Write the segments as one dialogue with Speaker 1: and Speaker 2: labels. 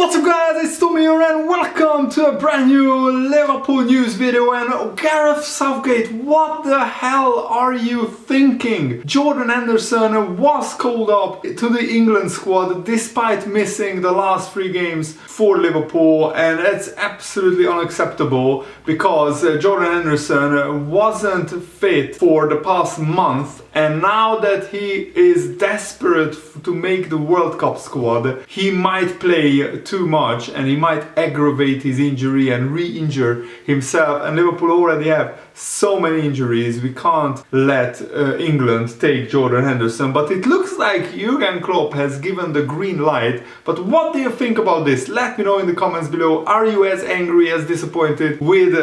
Speaker 1: What's up guys, it's Tommy here and welcome to a brand new Liverpool news video. And Gareth Southgate, what the hell are you thinking? Jordan Henderson was called up to the England squad despite missing the last 3 games for Liverpool, and it's absolutely unacceptable because Jordan Henderson wasn't fit for the past month, and now that he is desperate to make the World Cup squad, he might play too much and he might aggravate his injury and re-injure himself. And Liverpool already have so many injuries, we can't let England take Jordan Henderson. But it looks like Jurgen Klopp has given the green light. But what do you think about this? Let me know in the comments below. Are you as angry, as disappointed with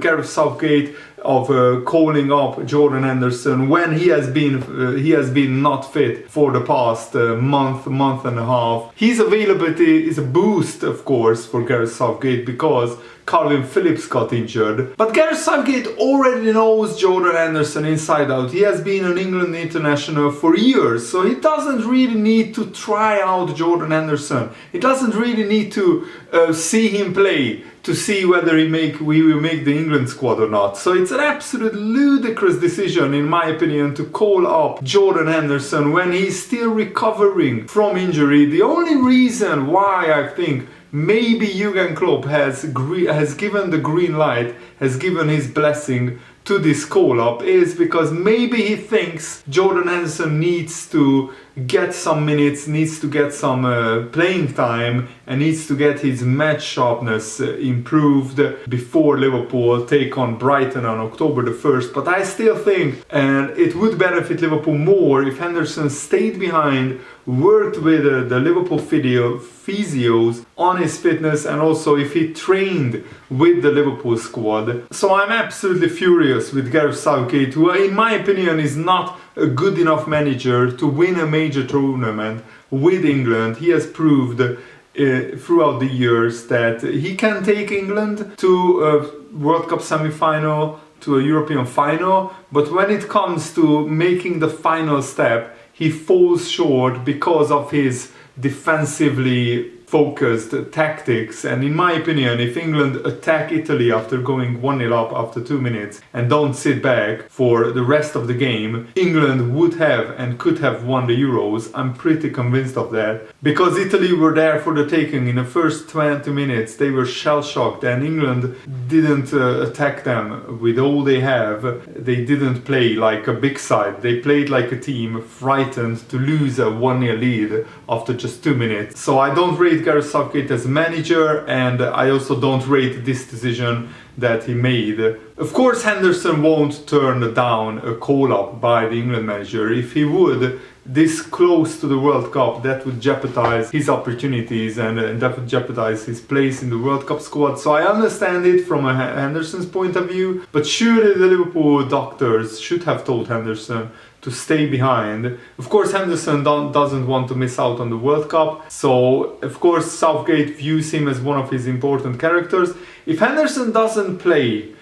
Speaker 1: Gareth Southgate of calling up Jordan Henderson when he has been not fit for the past month and a half? His availability is a boost, of course, for Gareth Southgate because Calvin Phillips got injured. But Gareth Southgate already knows Jordan Henderson inside out. He has been an England international for years, so he doesn't really need to try out Jordan Henderson. He doesn't really need to see him play to see whether we will make the England squad or not. So it's an absolute ludicrous decision, in my opinion, to call up Jordan Henderson when he's still recovering from injury. The only reason why I think maybe Jurgen Klopp has given the green light, has given his blessing to this call-up is because maybe he thinks Jordan Henderson needs to get some minutes, needs to get some playing time, and needs to get his match sharpness improved before Liverpool take on Brighton on October the 1st. But I still think, and it would benefit Liverpool more if Henderson stayed behind, worked with the Liverpool physios on his fitness, and also if he trained with the Liverpool squad. So I'm absolutely furious with Gareth Southgate, who in my opinion is not a good enough manager to win a major tournament with England. He has proved throughout the years that he can take England to a World Cup semi-final, to a European final, but when it comes to making the final step, he falls short because of his defensively focused tactics. And in my opinion, if England attack Italy after going 1-0 up after 2 minutes and don't sit back for the rest of the game, England would have and could have won the Euros. I'm pretty convinced of that, because Italy were there for the taking. In the first 20 minutes they were shell-shocked and England didn't attack them with all they have. They didn't play like a big side, they played like a team frightened to lose a 1-0 lead after just 2 minutes. So I don't rate Gareth Southgate as manager, and I also don't rate this decision that he made. Of course Henderson won't turn down a call-up by the England manager. If he would, this close to the World Cup, that would jeopardize his opportunities and that would jeopardize his place in the World Cup squad. So I understand it from a Henderson's point of view, but surely the Liverpool doctors should have told Henderson to stay behind. Of course Henderson doesn't want to miss out on the World Cup, so of course Southgate views him as one of his important characters. If Henderson doesn't play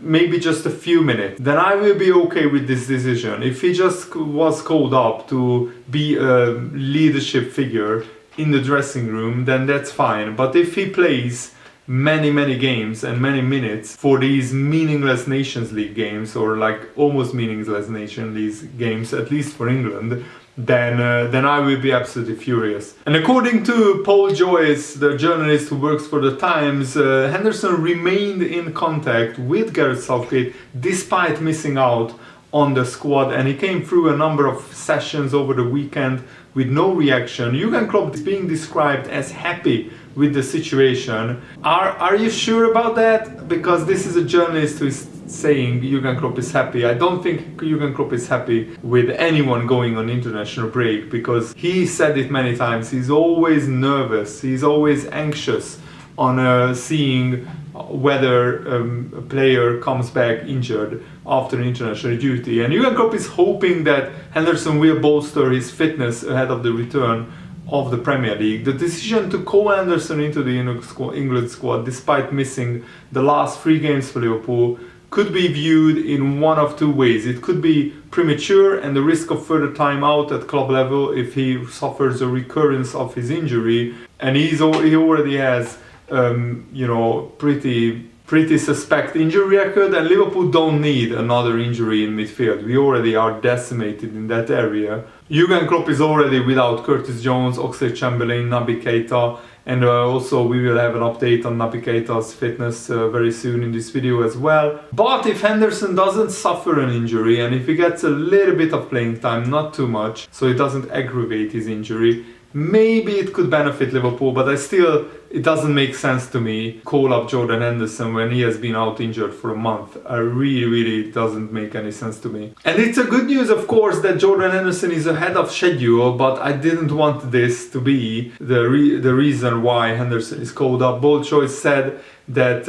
Speaker 1: maybe just a few minutes, then I will be okay with this decision. If he just was called up to be a leadership figure in the dressing room, then that's fine. But if he plays many games and many minutes for these meaningless Nations League games, or like almost meaningless Nations League games, at least for England, then I will be absolutely furious. And according to Paul Joyce, the journalist who works for the Times, Henderson remained in contact with Gareth Southgate despite missing out on the squad, and he came through a number of sessions over the weekend with no reaction. Jurgen Klopp is being described as happy with the situation. Are you sure about that? Because this is a journalist who is saying Jurgen Klopp is happy. I don't think Jurgen Klopp is happy with anyone going on international break, because he said it many times, he's always nervous, he's always anxious on seeing whether a player comes back injured after international duty. And Jurgen Klopp is hoping that Henderson will bolster his fitness ahead of the return of the Premier League. The decision to call Henderson into the England squad despite missing the last 3 games for Liverpool could be viewed in one of two ways. It could be premature and the risk of further time out at club level if he suffers a recurrence of his injury, and he already has pretty suspect injury record, and Liverpool don't need another injury in midfield. We already are decimated in that area. Jurgen Klopp is already without Curtis Jones, Oxlade-Chamberlain, Naby Keita, and also we will have an update on Naby Keita's fitness very soon in this video as well. But if Henderson doesn't suffer an injury and if he gets a little bit of playing time, not too much, so it doesn't aggravate his injury, maybe it could benefit Liverpool, but it doesn't make sense to me call up Jordan Henderson when he has been out injured for a month. It really doesn't make any sense to me. And it's a good news, of course, that Jordan Henderson is ahead of schedule, but I didn't want this to be the reason why Henderson is called up. Bold Choice said that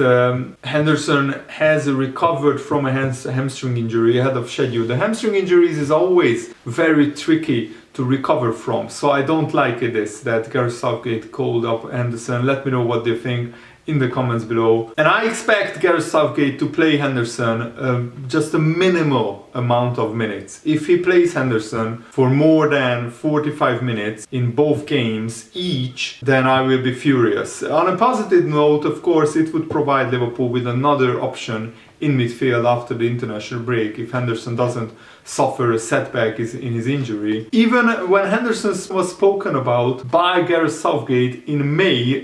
Speaker 1: Henderson has recovered from a hamstring injury ahead of schedule. The hamstring injuries is always very tricky to recover from, so I don't like this that Gareth Southgate called up Henderson. Let me know what they think in the comments below. And I expect Gareth Southgate to play Henderson just a minimal amount of minutes. If he plays Henderson for more than 45 minutes in both games each, then I will be furious. On a positive note, of course, it would provide Liverpool with another option in midfield after the international break if Henderson doesn't suffer a setback in his injury. Even when Henderson was spoken about by Gareth Southgate in May,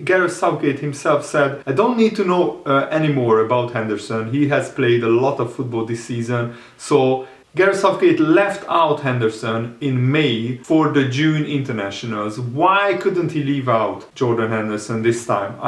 Speaker 1: Gareth Southgate himself said, I don't need to know any more about Henderson. He has played a lot of football this season. So Gareth Southgate left out Henderson in May for the June internationals. Why couldn't he leave out Jordan Henderson this time?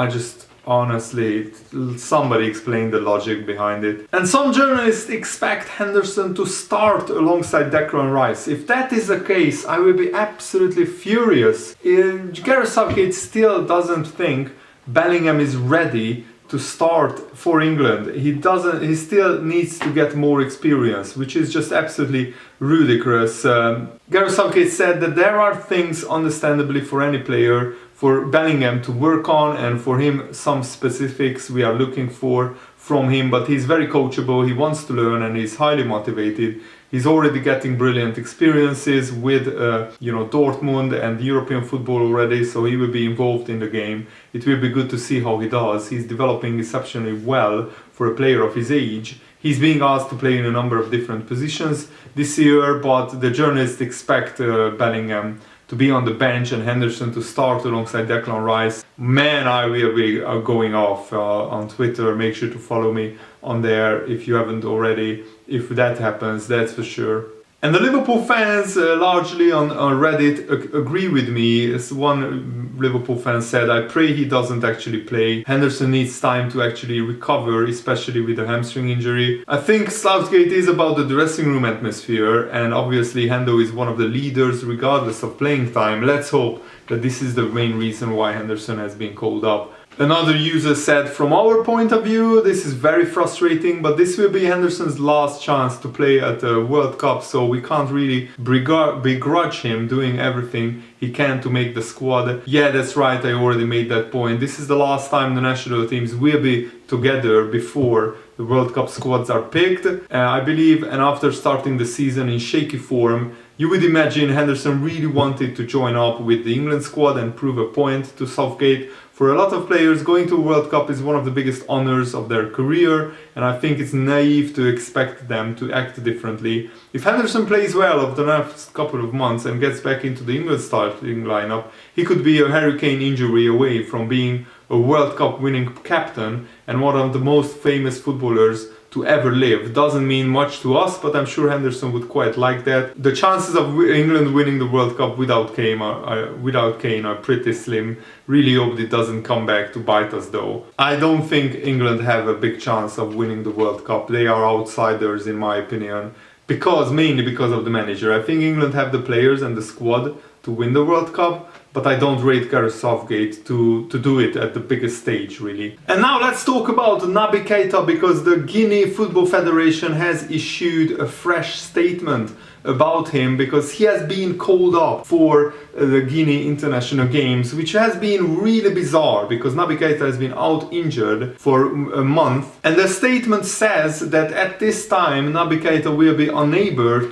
Speaker 1: Honestly, somebody explain the logic behind it. And some journalists expect Henderson to start alongside Declan Rice. If that is the case, I will be absolutely furious. Gareth Southgate still doesn't think Bellingham is ready to start for England. He still needs to get more experience, which is just absolutely ludicrous. Gareth Southgate said that there are things, understandably, for any player, for Bellingham to work on, and for him some specifics we are looking for from him, but he's very coachable, he wants to learn, and he's highly motivated. He's already getting brilliant experiences with Dortmund and European football already, so he will be involved in the game. It will be good to see how he does. He's developing exceptionally well for a player of his age. He's being asked to play in a number of different positions this year, but the journalists expect Bellingham to be on the bench and Henderson to start alongside Declan Rice. Man, I will be going off on Twitter. Make sure to follow me on there if you haven't already. If that happens, that's for sure. And the Liverpool fans largely on Reddit agree with me. As one Liverpool fan said, I pray he doesn't actually play. Henderson needs time to actually recover, especially with a hamstring injury. I think Southgate is about the dressing room atmosphere, and obviously Hendo is one of the leaders regardless of playing time. Let's hope that this is the main reason why Henderson has been called up. Another user said, from our point of view, this is very frustrating, but this will be Henderson's last chance to play at the World Cup, so we can't really begrudge him doing everything he can to make the squad. Yeah, that's right, I already made that point. This is the last time the national teams will be together before the World Cup squads are picked. I believe, and after starting the season in shaky form, you would imagine Henderson really wanted to join up with the England squad and prove a point to Southgate. For a lot of players, going to a World Cup is one of the biggest honors of their career, and I think it's naive to expect them to act differently. If Henderson plays well over the next couple of months and gets back into the England starting lineup, he could be a hurricane injury away from being a World Cup winning captain and one of the most famous footballers to ever live. Doesn't mean much to us, but I'm sure Henderson would quite like that. The chances of England winning the World Cup without Kane are pretty slim. Really hope it doesn't come back to bite us though. I don't think England have a big chance of winning the World Cup. They are outsiders in my opinion, mainly because of the manager. I think England have the players and the squad to win the World Cup, but I don't rate Gareth Southgate to do it at the biggest stage, really. And now let's talk about Naby Keita, because the Guinea Football Federation has issued a fresh statement about him because he has been called up for the Guinea international games, which has been really bizarre because Naby Keita has been out injured for a month, and the statement says that at this time Naby Keita will be unable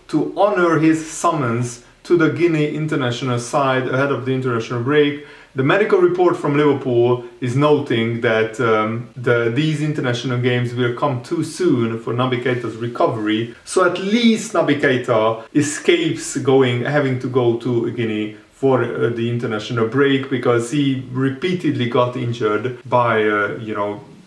Speaker 1: to honor his summons to the Guinea international side ahead of the international break. The medical report from Liverpool is noting that these international games will come too soon for Naby Keita's recovery, so at least Naby Keita escapes having to go to Guinea for the international break, because he repeatedly got injured by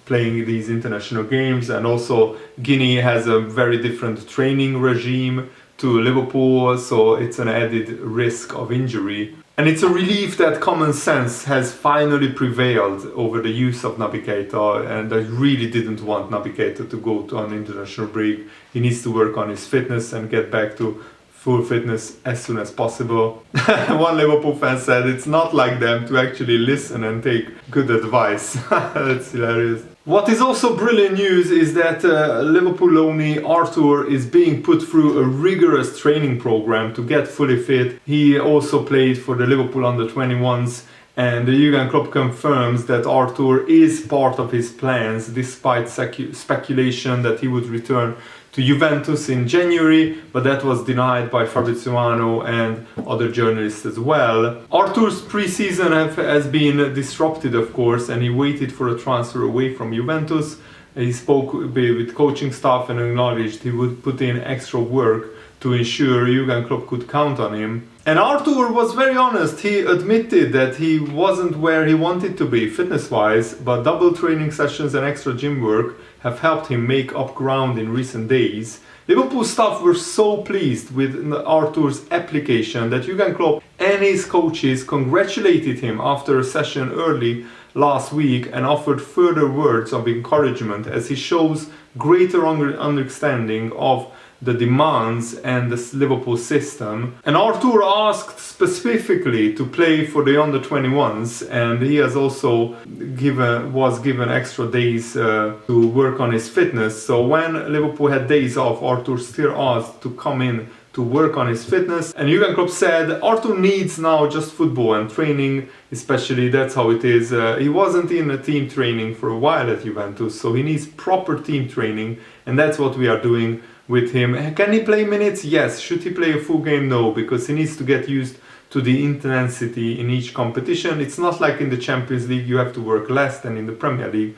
Speaker 1: playing these international games, and also Guinea has a very different training regime to Liverpool, so it's an added risk of injury. And it's a relief that common sense has finally prevailed over the use of Naby Keita, and I really didn't want Naby Keita to go to an international break. He needs to work on his fitness and get back to full fitness as soon as possible. One Liverpool fan said it's not like them to actually listen and take good advice. That's hilarious. What is also brilliant news is that Liverpool loanee Arthur is being put through a rigorous training program to get fully fit. He also played for the Liverpool under-21s, and Jurgen Klopp confirms that Arthur is part of his plans, despite speculation that he would return to Juventus in January, but that was denied by Fabrizio Romano and other journalists as well. Arthur's pre-season has been disrupted, of course, and he waited for a transfer away from Juventus. He spoke with coaching staff and acknowledged he would put in extra work to ensure Jurgen Klopp could count on him. And Arthur was very honest. He admitted that he wasn't where he wanted to be fitness-wise, but double training sessions and extra gym work have helped him make up ground in recent days. Liverpool staff were so pleased with Arthur's application that Jurgen Klopp and his coaches congratulated him after a session early last week and offered further words of encouragement as he shows greater understanding of the demands and the Liverpool system. And Arthur asked specifically to play for the under-21s, and he has also was given extra days to work on his fitness. So when Liverpool had days off, Arthur still asked to come in to work on his fitness. And Jurgen Klopp said Arthur needs now just football and training, especially that's how it is. He wasn't in a team training for a while at Juventus, so he needs proper team training, and that's what we are doing with him. Can he play minutes? Yes. Should he play a full game? No, because he needs to get used to the intensity in each competition. It's not like in the Champions League you have to work less than in the Premier League.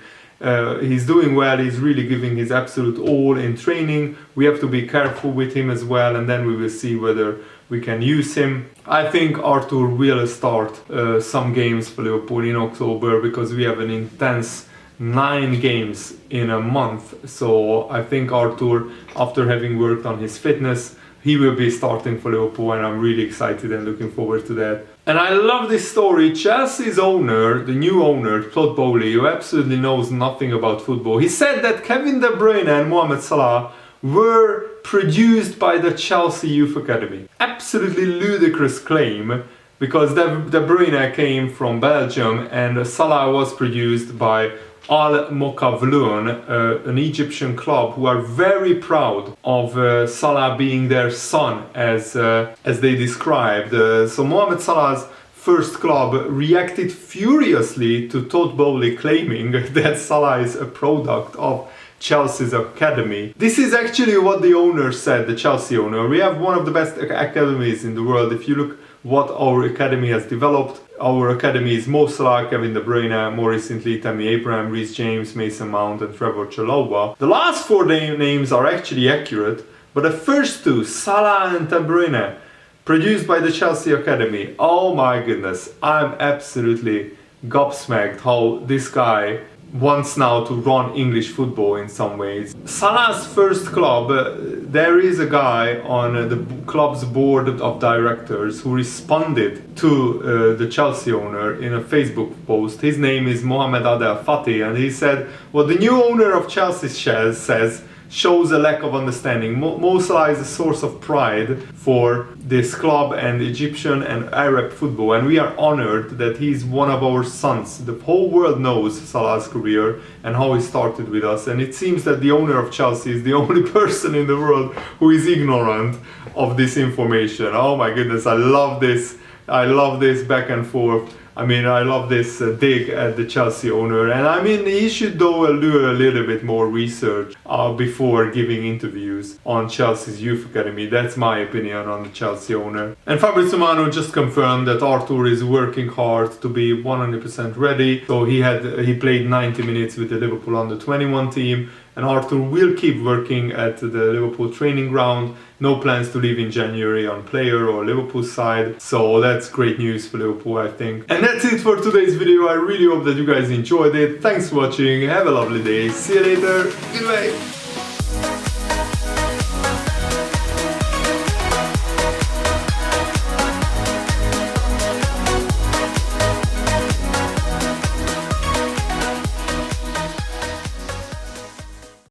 Speaker 1: He's doing well, he's really giving his absolute all in training. We have to be careful with him as well, and then we will see whether we can use him. I think Arthur will start some games for Liverpool in October, because we have an intense 9 games in a month. So I think Arthur, after having worked on his fitness, he will be starting for Liverpool, and I'm really excited and looking forward to that. And I love this story. Chelsea's owner, the new owner, Todd Bowley, who absolutely knows nothing about football, he said that Kevin De Bruyne and Mohamed Salah were produced by the Chelsea Youth Academy. Absolutely ludicrous claim, because De Bruyne came from Belgium and Salah was produced by Al Mokawloon, an Egyptian club who are very proud of Salah being their son, as they described. So Mohamed Salah's first club reacted furiously to Todd Bowley claiming that Salah is a product of Chelsea's academy. This is actually what the owner said, the Chelsea owner. We have one of the best academies in the world. If you look what our academy has developed, our academy is Mo Salah, Kevin De Bruyne, more recently Tammy Abraham, Reece James, Mason Mount and Trevor Chalobah. The last 4 names are actually accurate, but the first 2, Salah and De Bruyne, produced by the Chelsea Academy. Oh my goodness, I'm absolutely gobsmacked how this guy wants now to run English football in some ways. Salah's first club, there is a guy on the club's board of directors who responded to the Chelsea owner in a Facebook post. His name is Mohamed Adel Fatih, and he said, what the new owner of Chelsea says, shows a lack of understanding. Mo Salah is a source of pride for this club and Egyptian and Arab football, and we are honored that he's one of our sons. The whole world knows Salah's career and how he started with us, and it seems that the owner of Chelsea is the only person in the world who is ignorant of this information. Oh my goodness, I love this. I love this back and forth. I mean, I love this dig at the Chelsea owner, and I mean, he should do a little bit more research before giving interviews on Chelsea's youth academy. That's my opinion on the Chelsea owner. And Fabrizio Romano just confirmed that Arthur is working hard to be 100% ready. So he played 90 minutes with the Liverpool under-21 team, and Arthur will keep working at the Liverpool training ground. No plans to leave in January on player or Liverpool side. So that's great news for Liverpool, I think. And that's it for today's video. I really hope that you guys enjoyed it. Thanks for watching. Have a lovely day. See you later. Goodbye.